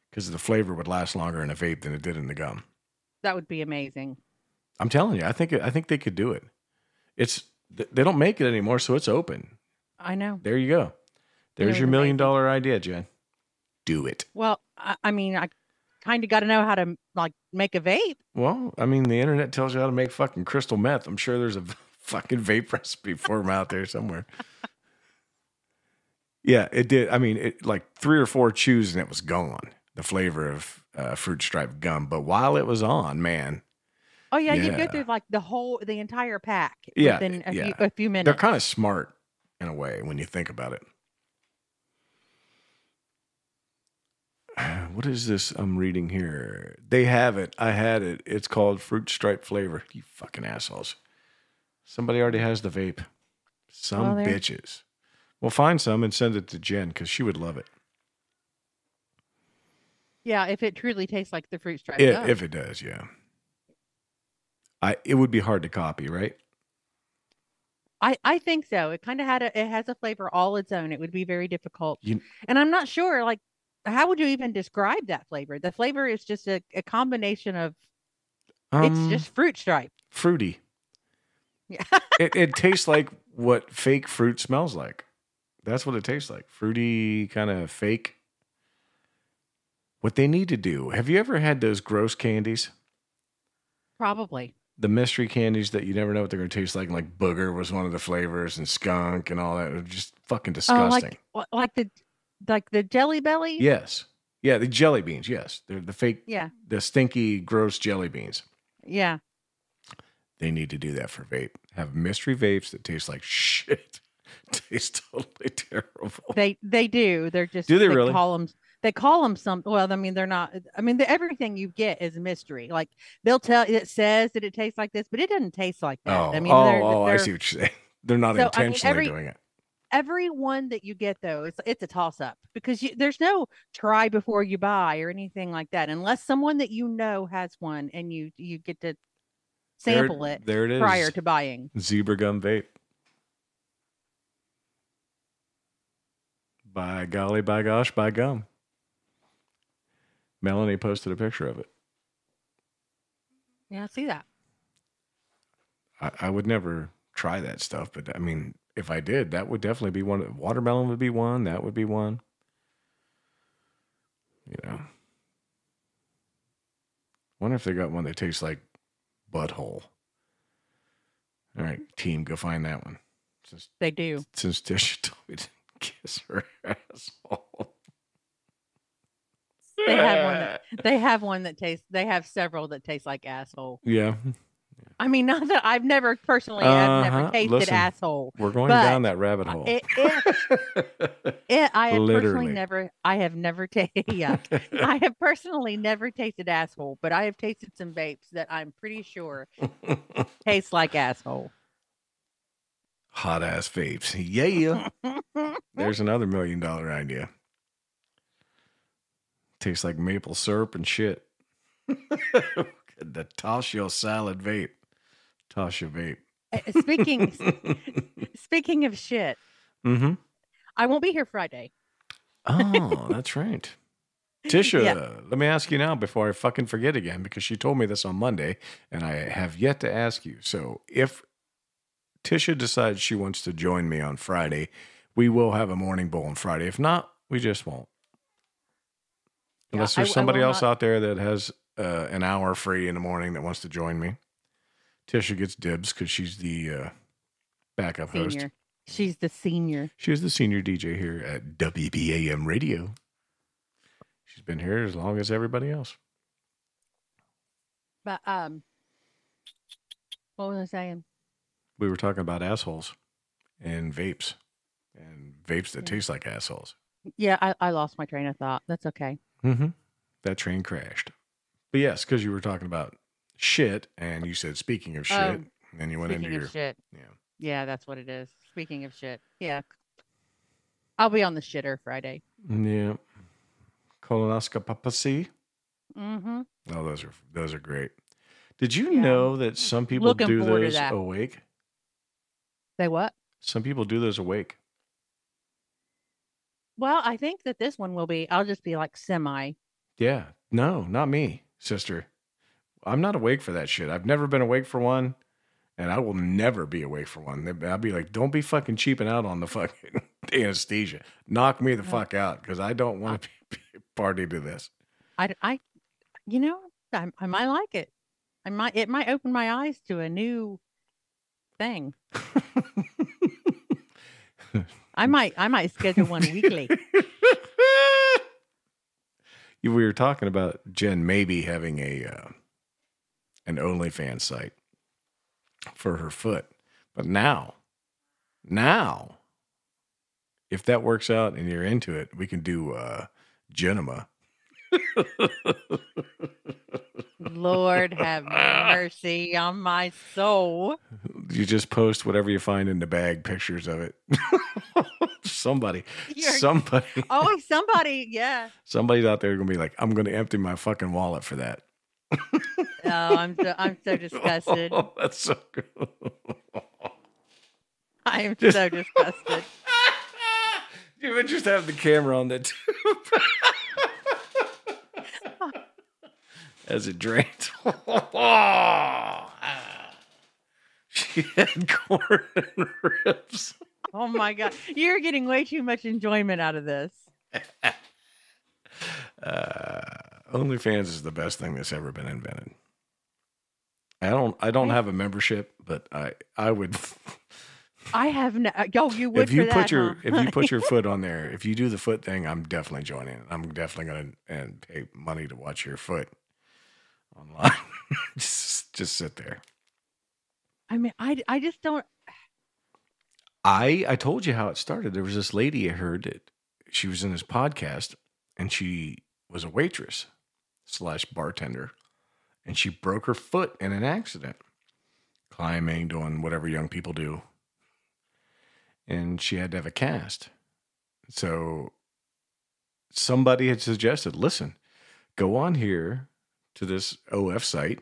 Because the flavor would last longer in a vape than it did in the gum. That would be amazing. I'm telling you, I think they could do it. They don't make it anymore, so it's open. I know. There you go. There's your $1 million idea, Jen. Do it. Well, I kind of got to know how to make a vape. Well, the internet tells you how to make fucking crystal meth. I'm sure there's a fucking vape recipe for them out there somewhere. Yeah, it did. It like 3 or 4 chews and it was gone. the flavor of fruit stripe gum. But while it was on, man. Oh yeah, you go through like the entire pack Yeah, within a few minutes. They're kind of smart in a way when you think about it. What is this I'm reading here? They have it. I had it. It's called fruit stripe flavor. You fucking assholes. Somebody already has the vape. Some bitches. Well, find some and send it to Jen because she would love it. Yeah, if it truly tastes like the fruit stripe gum. If it does, yeah. It would be hard to copy, right? I think so. It kind of it has a flavor all its own. It would be very difficult. And I'm not sure, like, how would you even describe that flavor? The flavor is just a combination of, it's just fruit stripe. Fruity. Yeah. it tastes like what fake fruit smells like. That's what it tastes like. Fruity, kind of fake. What they need to do. Have you ever had those gross candies? Probably. The mystery candies that you never know what they're going to taste like booger was one of the flavors, and skunk and all that. It was just fucking disgusting. Like the Jelly Belly? Yes. Yeah, the jelly beans, yes. They're the fake, the stinky, gross jelly beans. Yeah. They need to do that for vape. Have mystery vapes that taste like shit. Taste totally terrible. They do. They're just... Do they really? They call them some... Well, I mean, they're not... I mean, everything you get is a mystery. Like, they'll tell... It says that it tastes like this, but it doesn't taste like that. Oh, I mean, I see what you're saying. They're not intentionally doing it. Every one that you get, though, it's a toss-up. Because there's no try before you buy or anything like that. Unless someone that you know has one and you get to sample it prior to buying. Zebra gum vape. By golly, by gosh, by gum. Melanie posted a picture of it. Yeah, I see that. I would never try that stuff, but I mean, if I did, that would definitely be one. Watermelon would be one. That would be one. You know. Wonder if they got one that tastes like butthole. All right, team, go find that one. They do. Since Tish told me to kiss her asshole. They have one that tastes... They have several that taste like asshole. Yeah. I mean, not that I've never personally... I've never tasted asshole. We're going down that rabbit hole. I have never personally never tasted asshole, but I have tasted some vapes that I'm pretty sure taste like asshole. Hot ass vapes. Yeah. There's another $1 million idea. Tastes like maple syrup and shit. The Tasha salad vape. Tasha vape. Speaking of shit. Mm-hmm. I won't be here Friday. Oh, that's right. Tisha, let me ask you now before I fucking forget again, because she told me this on Monday and I have yet to ask you. So if Tisha decides she wants to join me on Friday, we will have a morning bowl on Friday. If not, we just won't. Unless there's somebody else out there that has an hour free in the morning that wants to join me. Tisha gets dibs because she's the backup host. She's the senior. She's the senior DJ here at WBAM Radio. She's been here as long as everybody else. But what was I saying? We were talking about assholes and vapes that taste like assholes. Yeah, I lost my train of thought. That's okay. Mm-hmm. That train crashed. But yes, because you were talking about shit, and you said, speaking of shit, and then you went into your shit. Yeah, that's what it is. Speaking of shit. Yeah. I'll be on the shitter Friday. Yeah. Colonoscopy. Mm-hmm. Oh, those are great. Did you know that some people do those awake? They what? Some people do those awake. Well, I think that this one will be, I'll just be like semi. Yeah. No, not me, sister. I'm not awake for that shit. I've never been awake for one, and I will never be awake for one. I'll be like, don't be fucking cheaping out on the fucking anesthesia. Knock me the fuck out, because I don't want to be party to this. I might like it. It might open my eyes to a new thing. I might schedule one weekly. We were talking about Jen maybe having an OnlyFans site for her foot. But now, if that works out and you're into it, we can do Genema. Lord have mercy on my soul. You just post whatever you find in the bag, pictures of it. Somebody. Yeah. Somebody's out there going to be like, I'm going to empty my fucking wallet for that. Oh, I'm so disgusted. Oh, that's so good. I am so disgusted. You would just have the camera on the tube as it drains. She had corn and ribs. Oh my God. You're getting way too much enjoyment out of this. OnlyFans is the best thing that's ever been invented. I don't have a membership, but I would. I have no. Yo, you would if you for put that, your huh? if you put your foot on there, if you do the foot thing, I'm definitely joining it. I'm definitely gonna and pay money to watch your foot online. just sit there. I mean, I just don't. I told you how it started. There was this lady I heard that she was in this podcast, and she was a waitress / bartender, and she broke her foot in an accident, climbing, doing whatever young people do. And she had to have a cast. So somebody had suggested, listen, go on here to this OF site,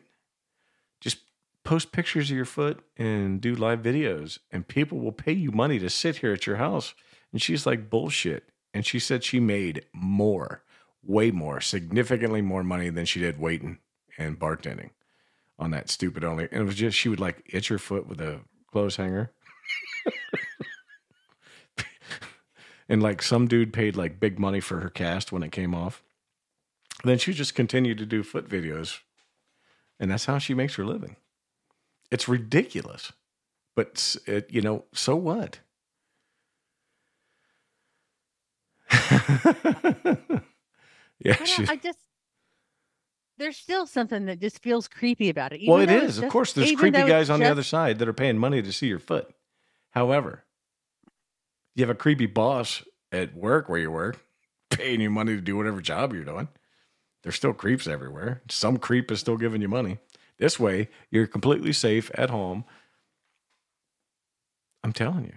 just post pictures of your foot and do live videos, and people will pay you money to sit here at your house. And she's like, bullshit. And she said she made more, way more, significantly more money than she did waiting and bartending on that stupid only. And it was just, she would like itch her foot with a clothes hanger. And like some dude paid like big money for her cast when it came off. Then she just continued to do foot videos. And that's how she makes her living. It's ridiculous. But, so what? Yeah, there's still something that just feels creepy about it. Well, it is. Of course, there's creepy guys on the other side that are paying money to see your foot. However, you have a creepy boss at work where you work, paying you money to do whatever job you're doing. There's still creeps everywhere. Some creep is still giving you money. This way, you're completely safe at home. I'm telling you.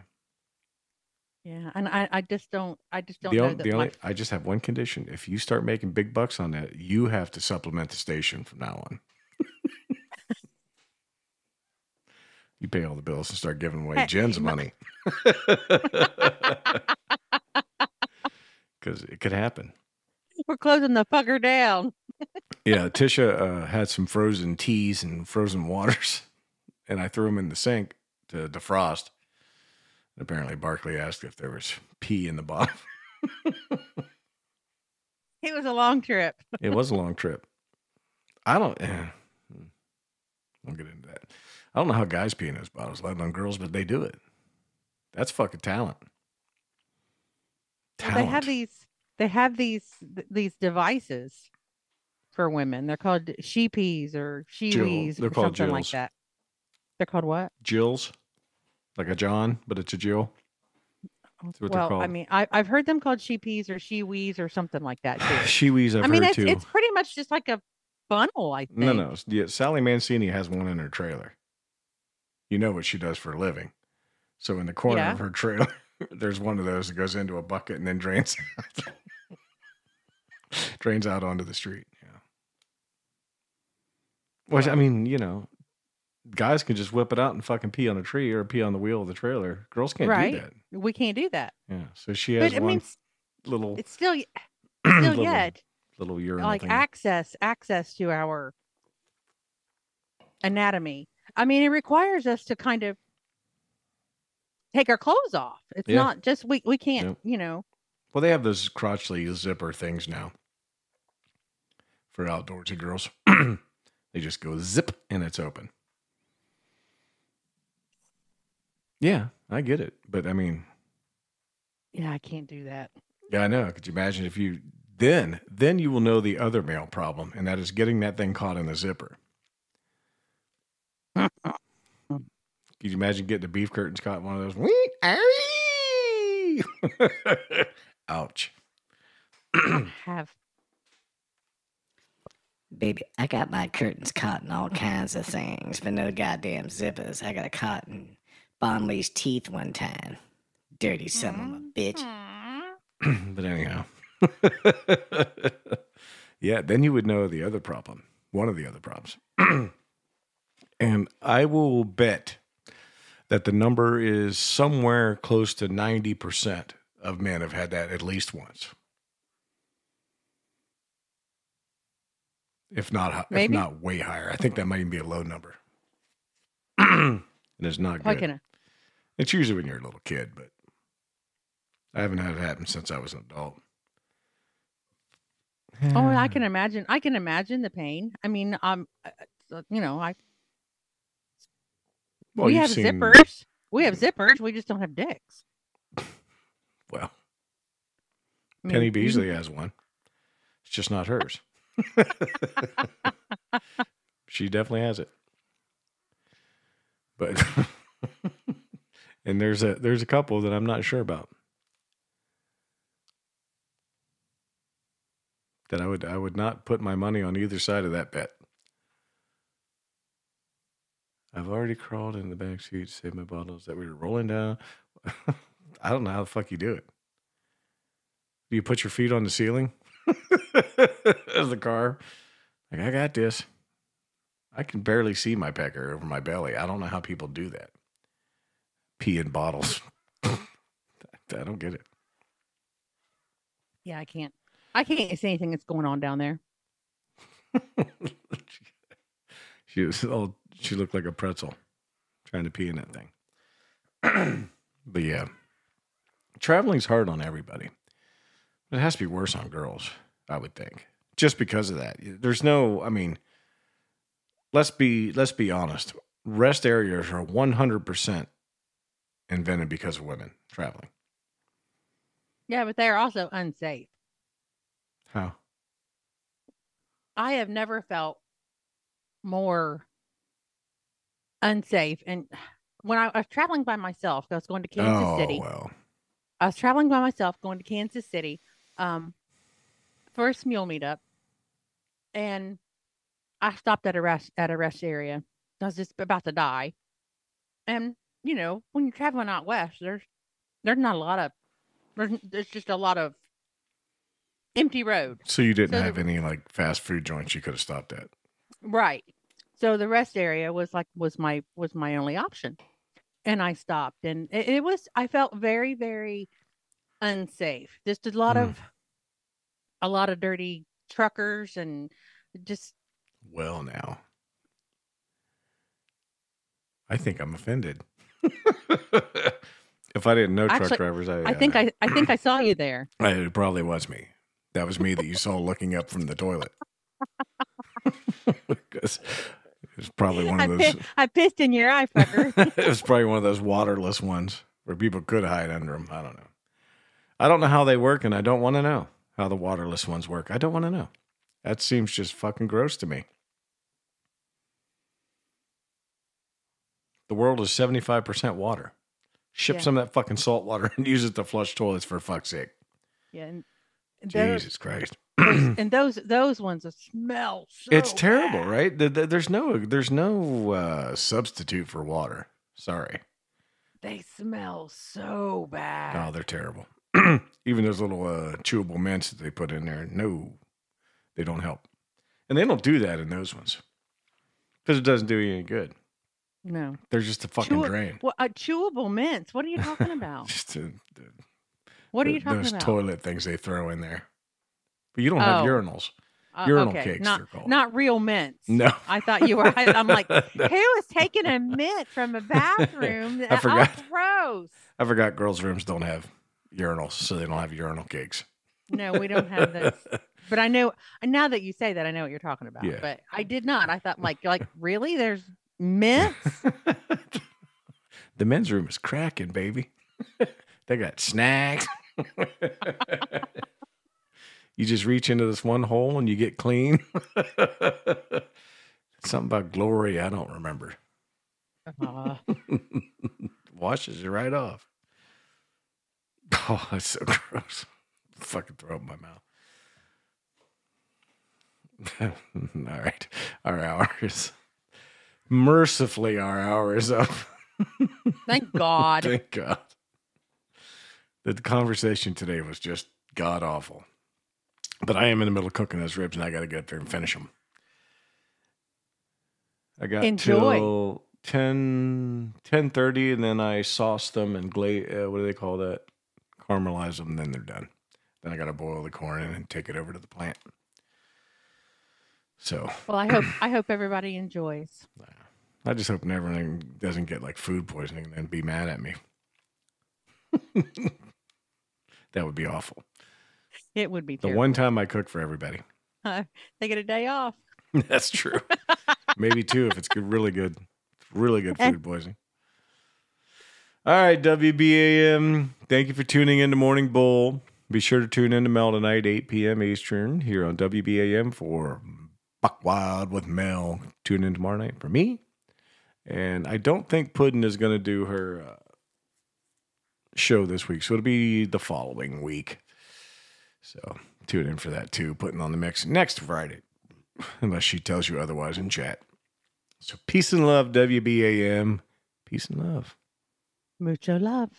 Yeah, and I just don't know that. I just have one condition. If you start making big bucks on that, you have to supplement the station from now on. You pay all the bills and start giving away Jen's money. Because it could happen. We're closing the fucker down. Yeah, Tisha had some frozen teas and frozen waters, and I threw them in the sink to defrost. Apparently, Barkley asked if there was pee in the bottom. It was a long trip. It was a long trip. I won't get into that. I don't know how guys pee in those bottles, let alone girls, but they do it. That's fucking talent. Well, they have these devices for women. They're called she-pees or she-wees or something like that. They're called what? Jills. Like a John, but it's a Jill. That's what they're called. I mean, I've heard them called she-pees or she-wees or something like that too. She-wees, I've heard too. It's pretty much just like a funnel, I think. No. Yeah, Sally Mancini has one in her trailer. You know what she does for a living. So in the corner of her trailer, there's one of those that goes into a bucket and then drains out onto the street. Yeah. Well, I mean, guys can just whip it out and fucking pee on a tree or pee on the wheel of the trailer. Girls can't do that. We can't do that. Yeah. So she has little. It's still little urinal like thing. access to our anatomy. I mean, it requires us to kind of take our clothes off. It's not just we can't, Well, they have those crotchly zipper things now for outdoorsy girls. They just go zip and it's open. Yeah, I get it. But I mean, yeah, I can't do that. Yeah, I know. Could you imagine if you Then you will know the other male problem, and that is getting that thing caught in the zipper. Could you imagine getting the beef curtains caught in one of those? Ouch. Baby, I got my curtains caught in all kinds of things, but no goddamn zippers. I got a caught in Bonley's teeth one time. Dirty son of a bitch. But anyhow. Yeah, then you would know the other problem. One of the other problems. And I will bet that the number is somewhere close to 90% of men have had that at least once. If not way higher. I think that might even be a low number. And it's not good. It's usually when you're a little kid, but I haven't had it happen since I was an adult. Oh, I can imagine. I can imagine the pain. I mean, we have zippers. We have zippers. We just don't have dicks. Well, Penny Beasley has one. It's just not hers. She definitely has it. But and there's a couple that I'm not sure about. That I would not put my money on either side of that bet. I've already crawled in the back seat to save my bottles that we were rolling down. I don't know how the fuck you do it. Do you put your feet on the ceiling as the car? Like, I got this. I can barely see my pecker over my belly. I don't know how people do that. Pee in bottles. I don't get it. Yeah, I can't see anything that's going on down there. She looked like a pretzel trying to pee in that thing. But yeah, traveling's hard on everybody. It has to be worse on girls, I would think, just because of that. There's no, I mean, let's be honest. Rest areas are 100% invented because of women traveling. Yeah, but they're also unsafe. How? I have never felt more unsafe. And when I was traveling by myself, I was going to Kansas City. Well. I was traveling by myself, going to Kansas City, for a mule meetup, and I stopped at a rest area. I was just about to die, and when you're traveling out west, there's not a lot of there's just a lot of empty road. So you didn't have any like fast food joints you could have stopped at, right? So the rest area was my only option, and I stopped, and I felt very, very unsafe. Just a lot of dirty truckers and just. Well, now I think I'm offended. If I didn't know truck drivers, I think I saw you there. It probably was me. That was me that you saw looking up from the toilet. Because it's probably one of those. I pissed in your eye, fucker. It was probably one of those waterless ones where people could hide under them. I don't know. I don't know how they work, and I don't want to know how the waterless ones work. I don't want to know. That seems just fucking gross to me. The world is 75% water. Ship some of that fucking salt water and use it to flush toilets, for fuck's sake. Yeah. And Jesus Christ. And those ones smell so it's terrible, bad. Right? There's no substitute for water. Sorry. They smell so bad. Oh, they're terrible. Even those little chewable mints that they put in there, no, they don't help. And they don't do that in those ones because it doesn't do you any good. No. They're just a fucking drain. Well, chewable mints. What are you talking about? What are you talking about? Those toilet things they throw in there. But you don't have urinals. Urinal cakes, they're called. Not real mints. No. I thought you were. I'm like, who is taking a mint from a bathroom? I forgot. Oh, gross. I forgot girls' rooms don't have urinals, so they don't have urinal cakes. No, we don't have this. But I know, now that you say that, I know what you're talking about. Yeah. But I did not. I thought, like really? There's mints? The men's room is cracking, baby. They got snacks. You just reach into this one hole and you get clean. Something about glory, I don't remember. Washes you right off. Oh, that's so gross. Fucking throw up in my mouth. All right. Our hour is mercifully up. Thank God. Thank God. The conversation today was just god awful. But I am in the middle of cooking those ribs, and I got to get up there and finish them. I got till 10:30, and then I sauce them and what do they call that? Caramelize them, and then they're done. Then I got to boil the corn and take it over to the plant. So, well, I hope everybody enjoys. I just hope everything doesn't get like food poisoning and then be mad at me. That would be awful. It would be the terrible. one time I cook for everybody. They get a day off. That's true. Maybe two if it's really good food poisoning. All right, WBAM. Thank you for tuning in to Morning Bowl. Be sure to tune in to Mel tonight, 8 p.m. Eastern, here on WBAM for Buck Wild with Mel. Tune in tomorrow night for me. And I don't think Puddin' is going to do her show this week, so it'll be the following week. So tune in for that too, putting on the mix next Friday, unless she tells you otherwise in chat. So peace and love, WBAM. Peace and love. Mucho love.